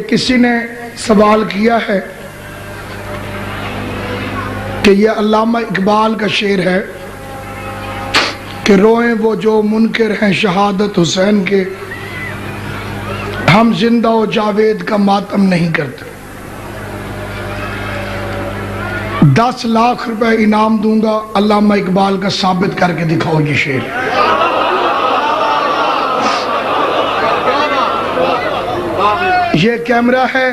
کسی نے سوال کیا ہے کہ یہ علامہ اقبال کا شعر ہے کہ روئیں وہ جو منکر ہیں شہادت حسین کے، ہم زندہ و جاوید کا ماتم نہیں کرتے۔ 10 لاکھ روپے انعام دوں گا، علامہ اقبال کا ثابت کر کے دکھاؤ یہ شعر۔ یہ کیمرہ ہے،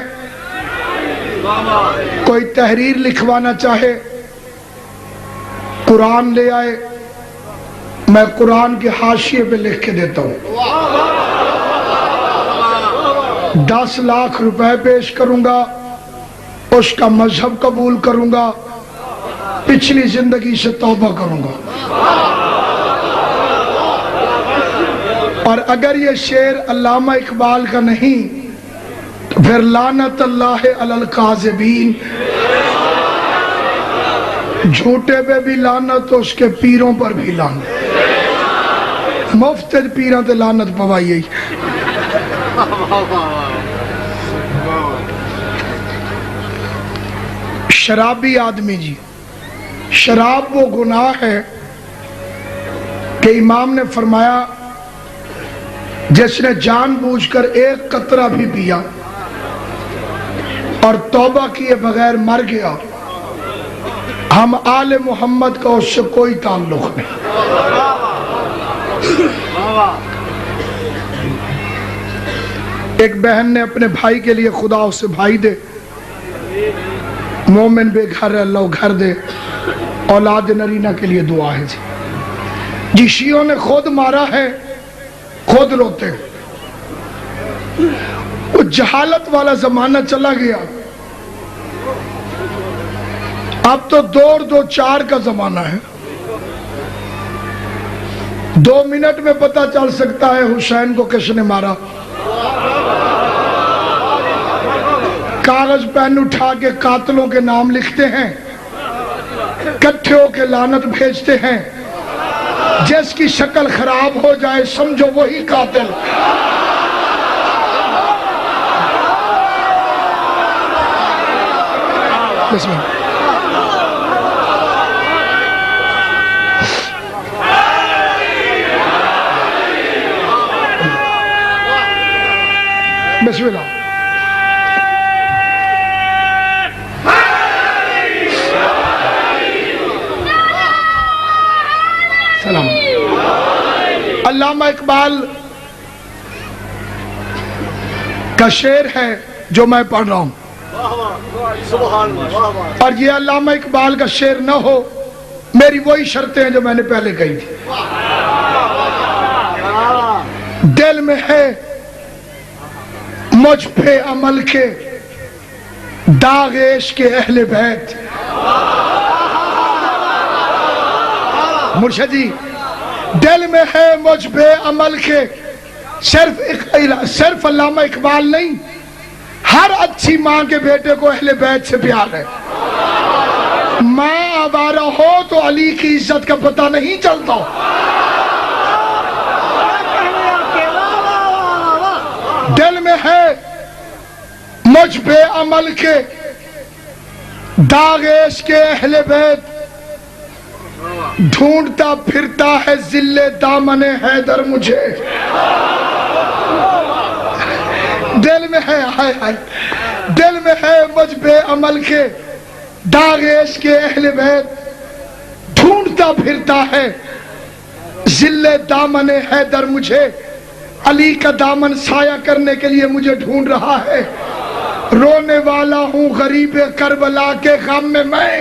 کوئی تحریر لکھوانا چاہے قرآن لے آئے، میں قرآن کے حاشیے پہ لکھ کے دیتا ہوں۔ 10 لاکھ روپے پیش کروں گا، اس کا مذہب قبول کروں گا، پچھلی زندگی سے توبہ کروں گا، اور اگر یہ شعر علامہ اقبال کا نہیں تو پھر لعنت اللہ علی الکاذبین، جھوٹے پہ بھی لعنت، اس کے پیروں پر بھی لعنت، مفت پیروں تے لعنت پوائی۔ شرابی آدمی جی، شراب وہ گناہ ہے کہ امام نے فرمایا جس نے جان بوجھ کر ایک قطرہ بھی پیا اور توبہ کیے بغیر مر گیا، ہم آل محمد کا اس سے کوئی تعلق نہیں۔ ایک بہن نے اپنے بھائی کے لیے خدا اسے بھائی دے، مومن بے گھر ہے اللہ گھر دے، اولاد نرینہ کے لیے دعا ہے جی۔ شیعوں نے خود مارا ہے، خود روتے۔ وہ جہالت والا زمانہ چلا گیا، اب تو 2 اور 2 4 کا زمانہ ہے۔ 2 منٹ میں پتہ چل سکتا ہے حسین کو کس نے مارا۔ کاغذ پین اٹھا کے قاتلوں کے نام لکھتے ہیں، کٹھے ہو کے لعنت بھیجتے ہیں، جس کی شکل خراب ہو جائے سمجھو وہی قاتل۔ بسم اللہ۔ بسم اللہ۔ سلام۔ علامہ اقبال کا شعر ہے جو میں پڑھ رہا ہوں، اور یہ علامہ اقبال کا شعر نہ ہو، میری وہی شرطیں ہیں جو میں نے پہلے کہی تھی۔ دل میں ہے مجھ پہ عمل کے داغ عشق اہل بیت۔ مرشد جی، دل میں ہے مجھ پہ عمل کے، صرف علامہ اقبال نہیں، ہر اچھی ماں کے بیٹے کو اہل بیت سے پیار ہے۔ ماں آوارہ ہو تو علی کی عزت کا پتہ نہیں چلتا۔ دل میں ہے مجھ پہ عمل کے داغ عشق اہل بیت، ڈھونڈتا پھرتا ہے ذل دامن حیدر مجھے۔ دل میں ہے دل میں ہے مجھ پہ عمل کے داغ عشق اہل بیت، ڈھونڈتا پھرتا ہے ذل دامن حیدر مجھے۔ علی کا دامن سایہ کرنے کے لیے مجھے ڈھونڈ رہا ہے، رونے والا ہوں غریب کربلا کے غم میں میں۔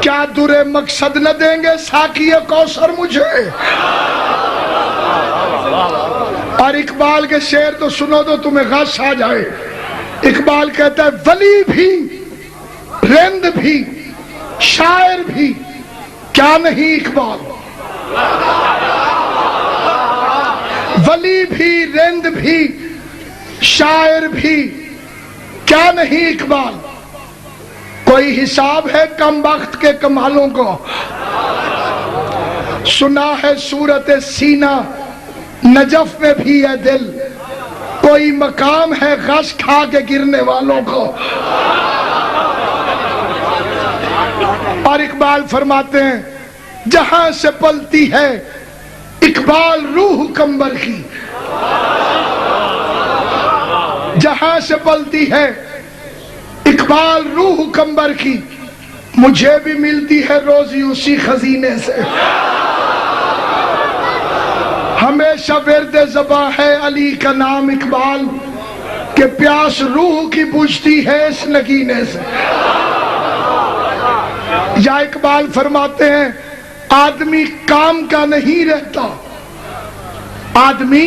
کیا درے مقصد نہ دیں گے ساقی کوثر مجھے؟ اور اقبال کے شعر تو سنو تو تمہیں غش آ جائے۔ اقبال کہتا ہے ولی بھی، رند بھی، شاعر بھی، کیا نہیں اقبال؟ ولی بھی، رند بھی، شاعر بھی، کیا نہیں اقبال؟ کوئی حساب ہے کم وقت کے کمالوں کو؟ سنا ہے صورت سینہ نجف میں بھی ہے دل، کوئی مقام ہے غش کھا کے گرنے والوں کو۔ اور اقبال فرماتے ہیں جہاں سے پلتی ہے اقبال روح کمبر کی، جہاں سے پلتی ہے اقبال روح کمبر کی، مجھے بھی ملتی ہے روزی اسی خزینے سے۔ ہمیشہ ورد زباں ہے علی کا نام اقبال، کہ پیاس روح کی بجھتی ہے اس نگینے سے۔ یا اقبال فرماتے ہیں آدمی کام کا نہیں رہتا، آدمی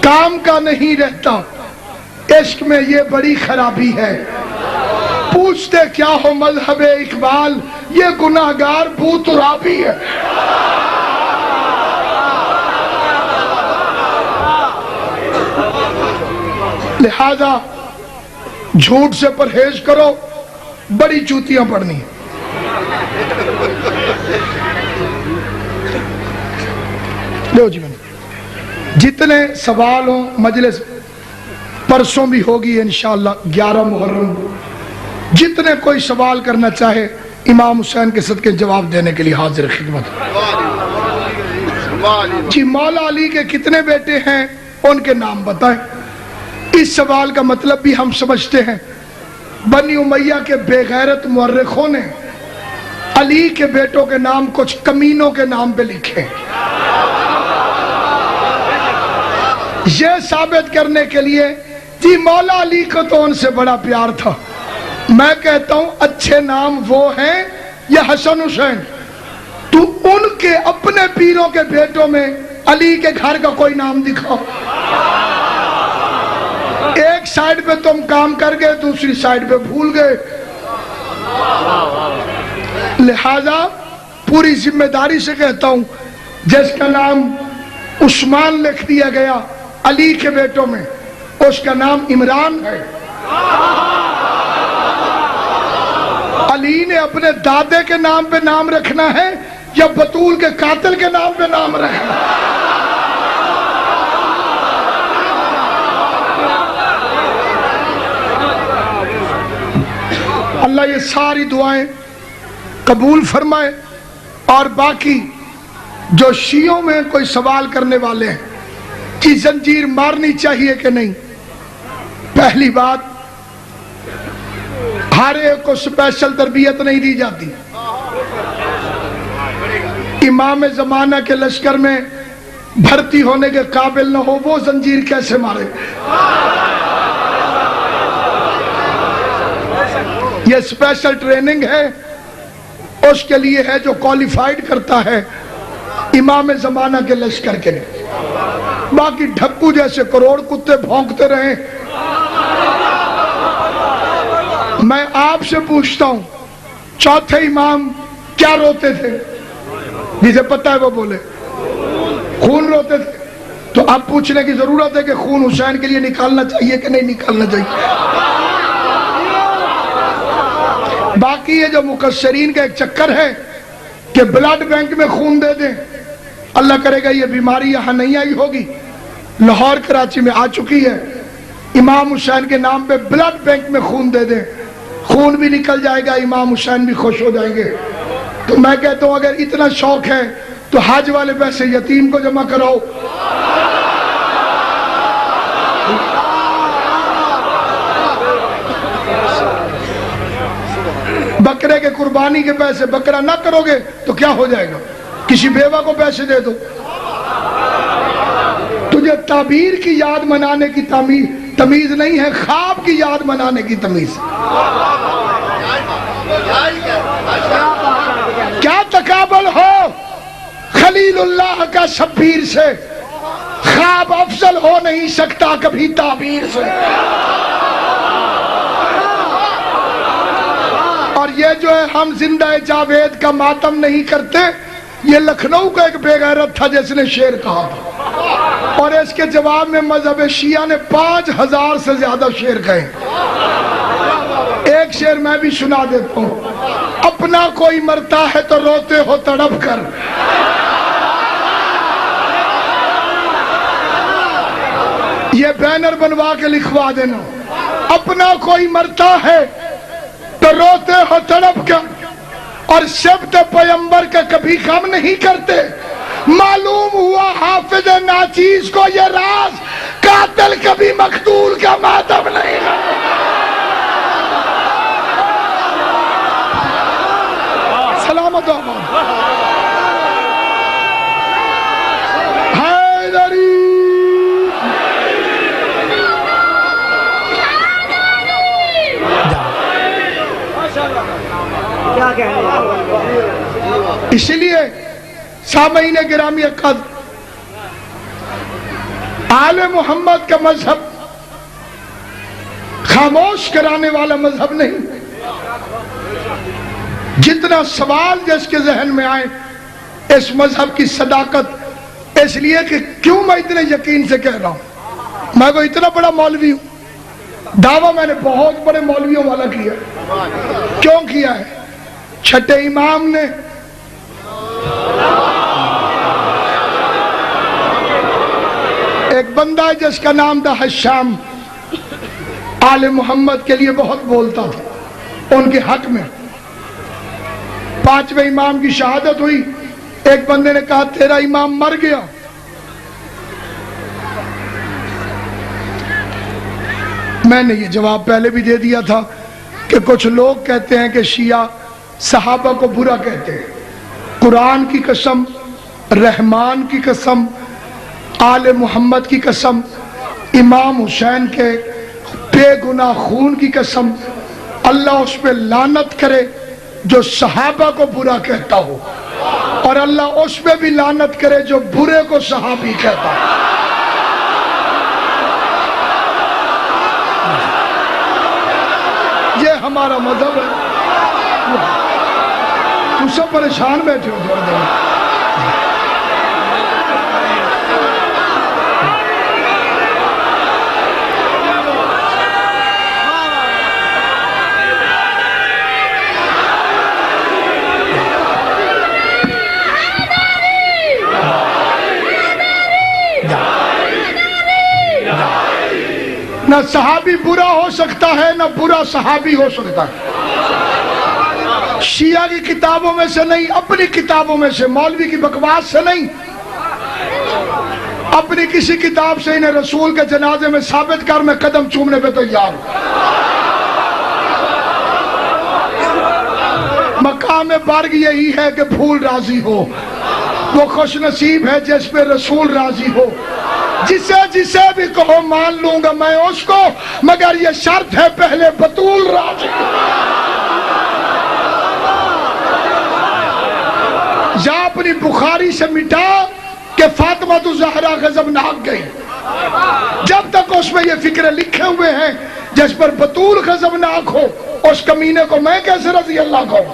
کام کا نہیں رہتا، عشق میں یہ بڑی خرابی ہے۔ پوچھتے کیا ہو مذہب اقبال، یہ گناہگار بو ترابی ہے۔ لہذا جھوٹ سے پرہیز کرو، بڑی چوتیاں پڑھنی ہیں۔ لو جی جتنے سوال ہوں مجلس پرسوں بھی ہوگی انشاءاللہ 11 محرم، جتنے کوئی سوال کرنا چاہے امام حسین کے صدقے جواب دینے کے لیے حاضر خدمت۔ جی مولا علی کے کتنے بیٹے ہیں ان کے نام بتائیں۔ اس سوال کا مطلب بھی ہم سمجھتے ہیں، بنی امیہ کے بے غیرت مورخوں نے علی کے بیٹوں کے نام کچھ کمینوں کے نام پہ لکھے، یہ ثابت کرنے کے لیے کہ مولا علی کو تو ان سے بڑا پیار تھا۔ میں کہتا ہوں اچھے نام وہ ہیں یا حسن حسین؟ تو ان کے اپنے پیروں کے بیٹوں میں علی کے گھر کا کوئی نام دکھاؤ۔ ایک سائیڈ پہ تم کام کر گئے، دوسری سائیڈ پہ بھول گئے۔ لہذا پوری ذمہ داری سے کہتا ہوں جس کا نام عثمان لکھ دیا گیا علی کے بیٹوں میں، اس کا نام عمران ہے۔ علی نے اپنے دادے کے نام پہ نام رکھنا ہے یا بطول کے قاتل کے نام پہ نام رکھنا ہے؟ اللہ یہ ساری دعائیں قبول فرمائے۔ اور باقی جو شیعوں میں کوئی سوال کرنے والے ہیں کہ زنجیر مارنی چاہیے کہ نہیں، پہلی بات ہر ایک کو سپیشل تربیت نہیں دی جاتی۔ امام زمانہ کے لشکر میں بھرتی ہونے کے قابل نہ ہو وہ زنجیر کیسے مارے؟ یہ سپیشل ٹریننگ ہے، اس کے لیے ہے جو کوالیفائیڈ کرتا ہے امام زمانہ کے لشکر کے لیے۔ باقی ڈھکو جیسے کروڑ کتے بھونکتے رہیں۔ میں آپ سے پوچھتا ہوں چوتھے امام کیا روتے تھے؟ جسے پتہ ہے وہ بولے خون روتے تھے۔ تو اب پوچھنے کی ضرورت ہے کہ خون حسین کے لیے نکالنا چاہیے کہ نہیں نکالنا چاہیے۔ باقی یہ جو مقصرین کا ایک چکر ہے کہ بلڈ بینک میں خون دے دیں، اللہ کرے گا یہ بیماری یہاں نہیں آئی ہوگی، لاہور کراچی میں آ چکی ہے۔ امام حسین کے نام پہ بلڈ بینک میں خون دے دیں، خون بھی نکل جائے گا، امام حسین بھی خوش ہو جائیں گے۔ تو میں کہتا ہوں اگر اتنا شوق ہے تو حج والے پیسے یتیم کو جمع کراؤ۔ بکرے کے قربانی کے پیسے بکرا نہ کرو گے تو کیا ہو جائے گا؟ کسی بیوہ کو پیسے دے دو۔ تجھے تعبیر کی یاد منانے کی تمیز نہیں ہے، خواب کی یاد منانے کی تمیز۔ کیا تقابل ہو خلیل اللہ کا شبیر سے، خواب افضل ہو نہیں سکتا کبھی تعبیر سے۔ اور یہ جو ہے ہم زندہ جاوید کا ماتم نہیں کرتے، یہ لکھنؤ کا ایک بے غیرت تھا جس نے شعر کہا تھا، اور اس کے جواب میں مذہب شیعہ نے 5000 سے زیادہ شعر کہے۔ ایک شعر میں بھی سنا دیتا ہوں، اپنا کوئی مرتا ہے تو روتے ہو تڑپ کر، یہ بینر بنوا کے لکھوا دینا، اپنا کوئی مرتا ہے تو روتے ہو تڑپ کر، اور شبت پیمبر کا کبھی غم نہیں کرتے۔ معلوم ہوا حافظ ناچیز کو یہ راز، قاتل کبھی مقتول کا ماتم نہیں ہے۔ سلامت آباد حیدری۔ اس لیے سامعین گرامی قدر، آل محمد کا مذہب خاموش کرانے والا مذہب نہیں، جتنا سوال جس کے ذہن میں آئے اس مذہب کی صداقت، اس لیے کہ کیوں میں اتنے یقین سے کہہ رہا ہوں، میں کوئی اتنا بڑا مولوی ہوں، دعویٰ میں نے بہت بڑے مولویوں والا کیا۔ کیوں کیا ہے؟ چھٹے امام نے ایک بندہ ہے جس کا نام تھا حشام، آل محمد کے لیے بہت بولتا تھا ان کے حق میں۔ پانچویں امام کی شہادت ہوئی، ایک بندے نے کہا تیرا امام مر گیا۔ میں نے یہ جواب پہلے بھی دے دیا تھا کہ کچھ لوگ کہتے ہیں کہ شیعہ صحابہ کو برا کہتے ہیں۔ قرآن کی قسم، رحمان کی قسم، آل محمد کی قسم، امام حسین کے بے گناہ خون کی قسم، اللہ اس پہ لعنت کرے جو صحابہ کو برا کہتا ہو، اور اللہ اس پہ بھی لعنت کرے جو برے کو صحابی کہتا ہو۔ یہ ہمارا مذہب ہے۔ تم سب پریشان بیٹھے ہو تھوڑا دیر۔ نہ صحابی برا ہو سکتا ہے، نہ برا صحابی ہو سکتا ہے۔ شیعہ کی کتابوں میں سے نہیں، اپنی کتابوں میں سے، مولوی کی بکواس سے نہیں، اپنی کسی کتاب سے انہیں رسول کے جنازے میں ثابت کر، میں قدم چومنے پہ تیار ہوں۔ مقام برگ یہی ہے کہ پھول راضی ہو، وہ خوش نصیب ہے جس پہ رسول راضی ہو۔ جسے بھی کہو مان لوں گا میں اس کو، مگر یہ شرط ہے پہلے بطول راضی ہو۔ یا اپنی بخاری سے مٹا کہ فاطمہ الزہرا غضبناک گئی، جب تک اس میں یہ فکرے لکھے ہوئے ہیں جس پر بطول غضبناک ہو، اس کمینے کو میں کیسے رضی اللہ کہوں؟